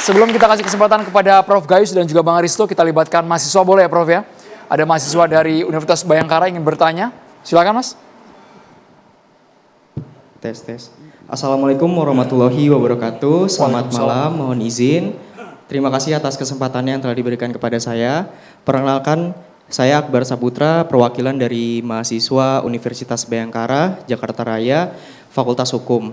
Sebelum kita kasih kesempatan kepada Prof. Gayus dan juga Bang Aristo, kita libatkan mahasiswa boleh ya Prof ya? Ada mahasiswa dari Universitas Bayangkara ingin bertanya. Silakan Mas. Tes. Assalamualaikum warahmatullahi wabarakatuh. Selamat malam, mohon izin. Terima kasih atas kesempatannya yang telah diberikan kepada saya. Perkenalkan, saya Akbar Saputra, perwakilan dari mahasiswa Universitas Bayangkara, Jakarta Raya, Fakultas Hukum.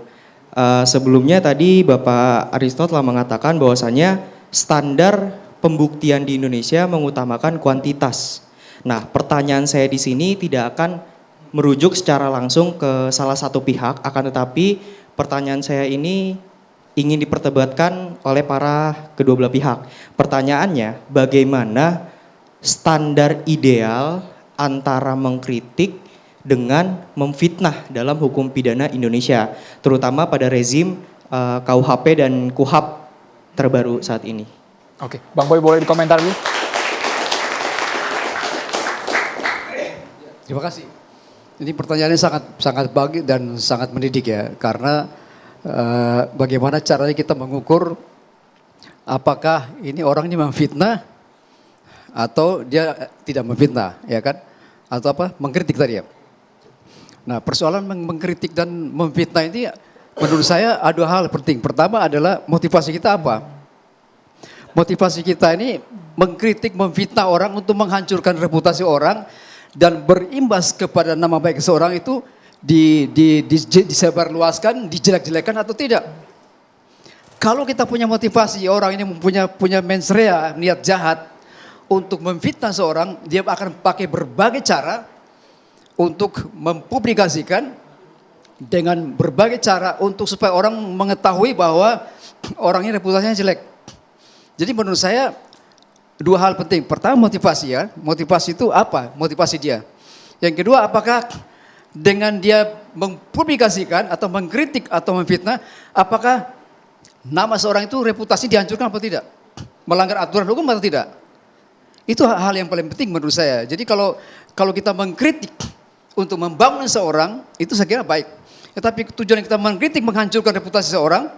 Sebelumnya tadi Bapak Aristo telah mengatakan bahwasanya standar pembuktian di Indonesia mengutamakan kuantitas. Nah, pertanyaan saya di sini tidak akan merujuk secara langsung ke salah satu pihak, akan tetapi pertanyaan saya ini ingin diperdebatkan oleh para kedua belah pihak. Pertanyaannya, bagaimana standar ideal antara mengkritik dengan memfitnah dalam hukum pidana Indonesia, terutama pada rezim KUHP dan KUHAP terbaru saat ini. Oke, Bang Boy boleh dikomentar dulu? Terima kasih. Ini pertanyaannya sangat bagus dan sangat mendidik ya, karena bagaimana caranya kita mengukur apakah ini orang ini memfitnah atau dia tidak memfitnah, ya kan? Atau apa? Mengkritik tadi ya. Nah, persoalan mengkritik dan memfitnah ini menurut saya ada hal penting. Pertama adalah motivasi kita apa? Motivasi kita ini mengkritik, memfitnah orang untuk menghancurkan reputasi orang dan berimbas kepada nama baik seseorang itu disebarluaskan, dijelek-jelekan atau tidak. Kalau kita punya motivasi, orang ini punya mens rea, niat jahat untuk memfitnah seorang, dia akan pakai berbagai cara untuk mempublikasikan dengan berbagai cara untuk supaya orang mengetahui bahwa orang ini reputasinya jelek. Jadi menurut saya dua hal penting. Pertama motivasi ya. Motivasi itu apa? Motivasi dia. Yang kedua, apakah dengan dia mempublikasikan atau mengkritik atau memfitnah, apakah nama seorang itu reputasi dihancurkan atau tidak? Melanggar aturan hukum atau tidak? Itu hal yang paling penting menurut saya. Jadi kalau kita mengkritik untuk membangun seorang, itu saya kira baik. Tetapi tujuan kita mengkritik, menghancurkan reputasi seorang,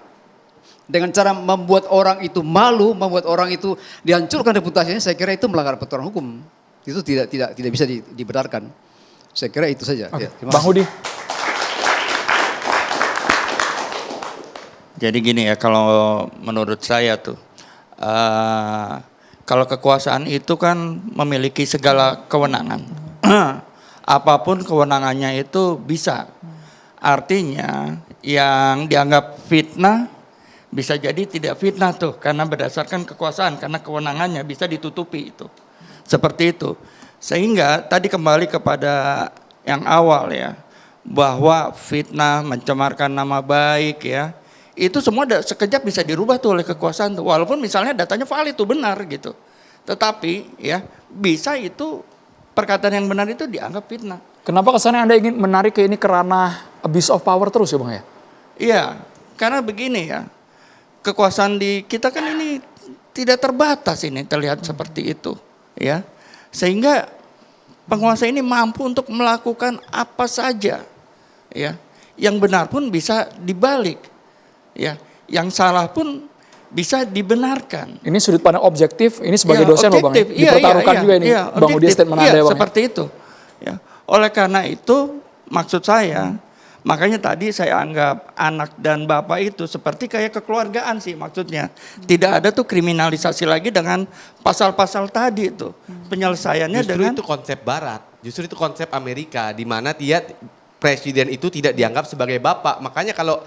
dengan cara membuat orang itu malu, membuat orang itu dihancurkan reputasinya, saya kira itu melanggar aturan hukum. Itu tidak bisa dibenarkan. Saya kira itu saja. Okay. Ya, Bang Hudi. Jadi gini ya, kalau menurut saya tuh, kalau kekuasaan itu kan memiliki segala kewenangan. Apapun kewenangannya itu bisa. Artinya yang dianggap fitnah bisa jadi tidak fitnah tuh, karena berdasarkan kekuasaan, karena kewenangannya bisa ditutupi itu. Seperti itu. Sehingga tadi kembali kepada yang awal ya, bahwa fitnah, mencemarkan nama baik ya, itu semua sekejap bisa dirubah tuh oleh kekuasaan tuh. Walaupun misalnya datanya valid tuh, benar gitu. Tetapi ya bisa itu perkataan yang benar itu dianggap fitnah. Kenapa kesannya Anda ingin menarik ke ini ke ranah abuse of power terus ya Bang ya? Iya, karena begini ya, kekuasaan di kita kan ini tidak terbatas, ini terlihat seperti itu ya. Sehingga penguasa ini mampu untuk melakukan apa saja ya. Yang benar pun bisa dibalik ya, yang salah pun bisa dibenarkan. Ini sudut pandang objektif, ini sebagai dosen loh Bang, dipertaruhkan juga ini Bang Hudi statement Anda ya Bang. Seperti itu. Ya. Oleh karena itu maksud saya, makanya tadi saya anggap anak dan bapak itu seperti kayak kekeluargaan sih maksudnya. Tidak ada tuh kriminalisasi lagi dengan pasal-pasal tadi itu. Penyelesaiannya justru dengan... itu konsep barat, justru itu konsep Amerika, di mana dia presiden itu tidak dianggap sebagai bapak. Makanya kalau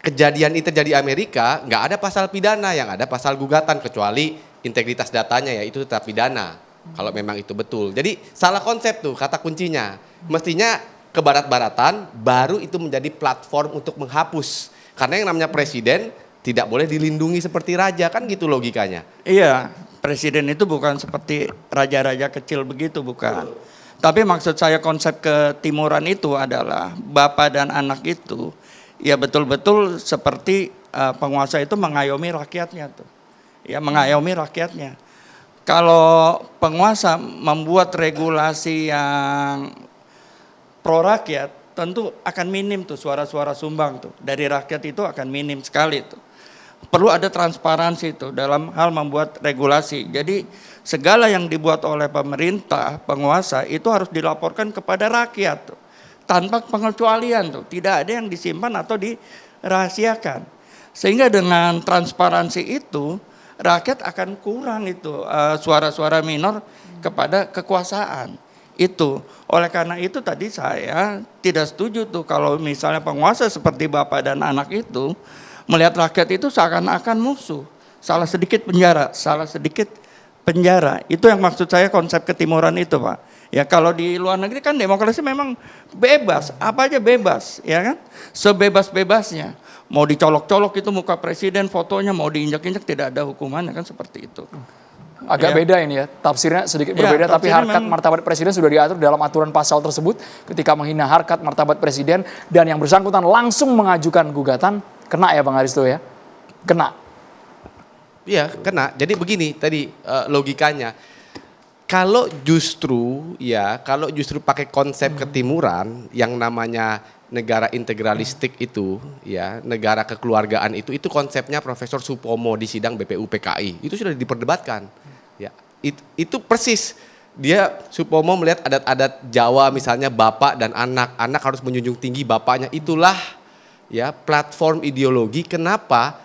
kejadian itu terjadi di Amerika, nggak ada pasal pidana, yang ada pasal gugatan, kecuali integritas datanya ya itu tetap pidana. Kalau memang itu betul. Jadi salah konsep tuh kata kuncinya. Mestinya kebarat-baratan baru itu menjadi platform untuk menghapus. Karena yang namanya presiden tidak boleh dilindungi seperti raja, kan gitu logikanya. Iya, presiden itu bukan seperti raja-raja kecil begitu, bukan. Tapi maksud saya konsep ketimuran itu adalah bapak dan anak itu ya betul-betul seperti penguasa itu mengayomi rakyatnya tuh. Ya, mengayomi rakyatnya. Kalau penguasa membuat regulasi yang pro rakyat, tentu akan minim tuh suara-suara sumbang tuh. Dari rakyat itu akan minim sekali tuh. perlu ada transparansi itu dalam hal membuat regulasi. Jadi segala yang dibuat oleh pemerintah, penguasa itu harus dilaporkan kepada rakyat tuh, tanpa pengecualian tuh. Tidak ada yang disimpan atau dirahasiakan. Sehingga dengan transparansi itu rakyat akan kurang itu suara-suara minor kepada kekuasaan. Itu oleh karena itu tadi saya tidak setuju tuh kalau misalnya penguasa seperti bapak dan anak itu melihat rakyat itu seakan-akan musuh. Salah sedikit penjara, salah sedikit penjara. Itu yang maksud saya konsep ketimuran itu, Pak. Ya kalau di luar negeri kan demokrasi memang bebas, apa aja bebas, ya kan? Sebebas-bebasnya. Mau dicolok-colok itu muka presiden, fotonya mau diinjak-injak tidak ada hukumannya kan seperti itu. Agak Ya. beda ini ya, tafsirnya sedikit Ya, berbeda, tapi tafsirnya harkat memang- martabat presiden sudah diatur dalam aturan pasal tersebut. Ketika menghina harkat martabat presiden dan yang bersangkutan langsung mengajukan gugatan, kena ya Bang Aristo ya? Kena. Iya, kena. Jadi begini tadi logikanya. Kalau justru pakai konsep ketimuran yang namanya negara integralistik itu, ya, negara kekeluargaan itu konsepnya Profesor Supomo di sidang BPUPKI. Itu sudah diperdebatkan. Ya, itu persis. Dia Supomo melihat adat-adat Jawa misalnya bapak dan anak harus menjunjung tinggi bapaknya. Itulah ya platform ideologi kenapa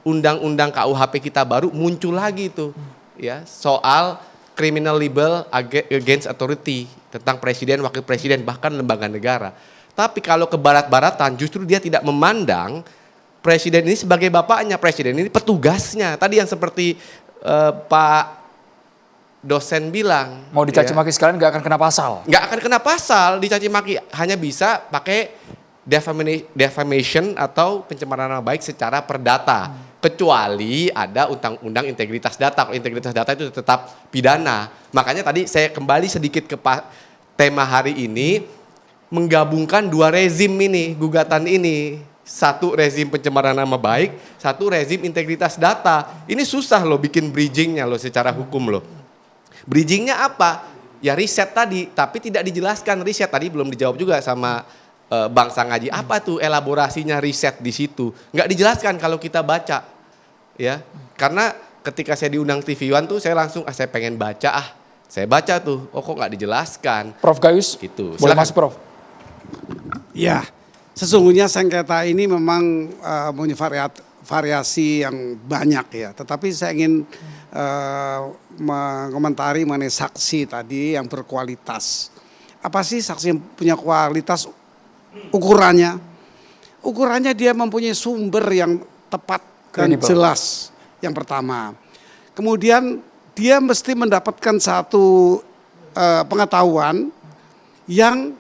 undang-undang KUHP kita baru muncul lagi itu ya soal criminal libel against authority tentang presiden, wakil presiden bahkan lembaga negara. Tapi kalau ke barat-baratan justru dia tidak memandang presiden ini sebagai bapaknya, presiden ini petugasnya. Tadi yang seperti Pak dosen bilang. Mau dicaci maki sekalian nggak akan kena pasal. Nggak akan kena pasal, dicaci maki hanya bisa pakai defamation atau pencemaran nama baik secara perdata. Kecuali ada undang-undang integritas data. Kalau integritas data itu tetap pidana. Makanya tadi saya kembali sedikit ke tema hari ini, menggabungkan dua rezim ini, gugatan ini. Satu rezim pencemaran nama baik, satu rezim integritas data. Ini susah loh bikin bridgingnya loh secara hukum loh. Bridgingnya apa? Ya riset tadi, tapi tidak dijelaskan riset tadi belum dijawab juga sama Bang Sangaji. Apa tuh elaborasinya riset di situ? Nggak dijelaskan kalau kita baca, ya. Karena ketika saya diundang TV One tuh saya langsung saya pengen baca saya baca tuh, oh kok nggak dijelaskan? Prof Gayus, Gitu. boleh Silakan. masuk Prof. Ya, sesungguhnya sengketa ini memang punya variasi yang banyak ya. Tetapi saya ingin mengomentari mengenai saksi tadi yang berkualitas. Apa sih saksi yang punya kualitas? Ukurannya? Ukurannya dia mempunyai sumber yang tepat dan Kredibel. jelas. Yang pertama. Kemudian dia mesti mendapatkan satu pengetahuan yang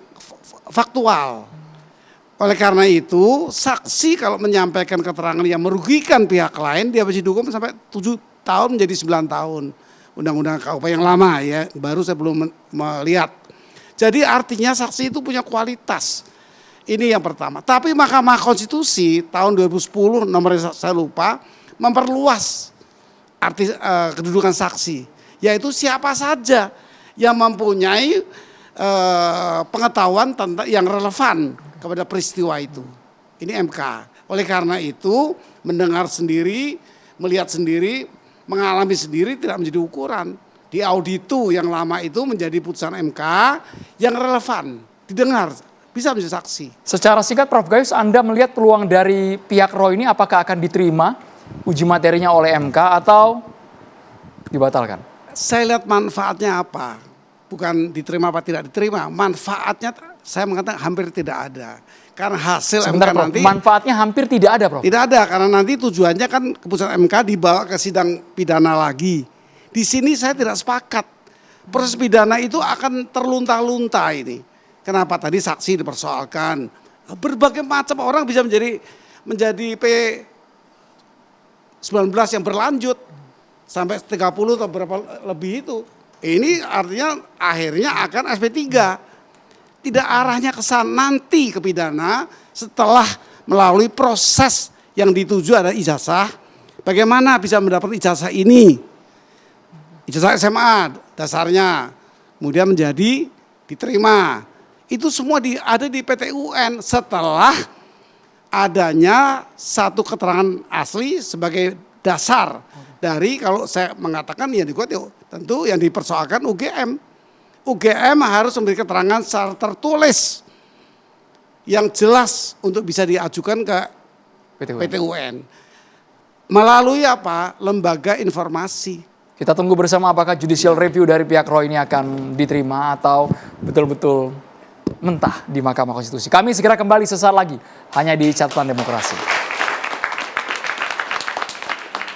faktual. Oleh karena itu, saksi kalau menyampaikan keterangan yang merugikan pihak lain, dia bisa dihukum sampai 7 tahun menjadi 9 tahun. Undang-undang KUHP yang lama ya, baru saya belum melihat. Jadi artinya saksi itu punya kualitas. Ini yang pertama. Tapi Mahkamah Konstitusi tahun 2010, nomornya saya lupa, memperluas arti kedudukan saksi. Yaitu siapa saja yang mempunyai pengetahuan tentang yang relevan kepada peristiwa itu. Ini MK. Oleh karena itu mendengar sendiri, melihat sendiri, mengalami sendiri tidak menjadi ukuran. Di auditu yang lama itu menjadi putusan MK yang relevan, didengar, bisa menjadi saksi. Secara singkat Prof Gayus, Anda melihat peluang dari pihak Roy ini apakah akan diterima uji materinya oleh MK atau dibatalkan? Saya lihat manfaatnya apa, bukan diterima apa tidak diterima. Manfaatnya saya mengatakan hampir tidak ada. Karena hasil Sebentar MK Prof, nanti manfaatnya hampir tidak ada Prof. tidak ada, karena nanti tujuannya kan keputusan MK dibawa ke sidang pidana lagi. Di sini saya tidak sepakat. Proses pidana itu akan terlunta-lunta ini. Kenapa tadi saksi dipersoalkan? Berbagai macam orang bisa menjadi P19 yang berlanjut sampai 30 atau berapa lebih itu. Ini artinya akhirnya akan SP3. Tidak arahnya ke sana, nanti ke pidana setelah melalui proses yang dituju ada ijazah. Bagaimana bisa mendapat ijazah ini? Ijazah SMA dasarnya, kemudian menjadi diterima. Itu semua ada di PT UN setelah adanya satu keterangan asli sebagai dasar dari, kalau saya mengatakan yang dikuat ya tentu yang dipersoalkan UGM. UGM harus memberi keterangan secara tertulis yang jelas untuk bisa diajukan ke PT UN. Melalui apa? Lembaga informasi. Kita tunggu bersama apakah judicial review dari pihak Roy ini akan diterima atau betul-betul mentah di Mahkamah Konstitusi. Kami segera kembali sesaat lagi hanya di Catatan Demokrasi.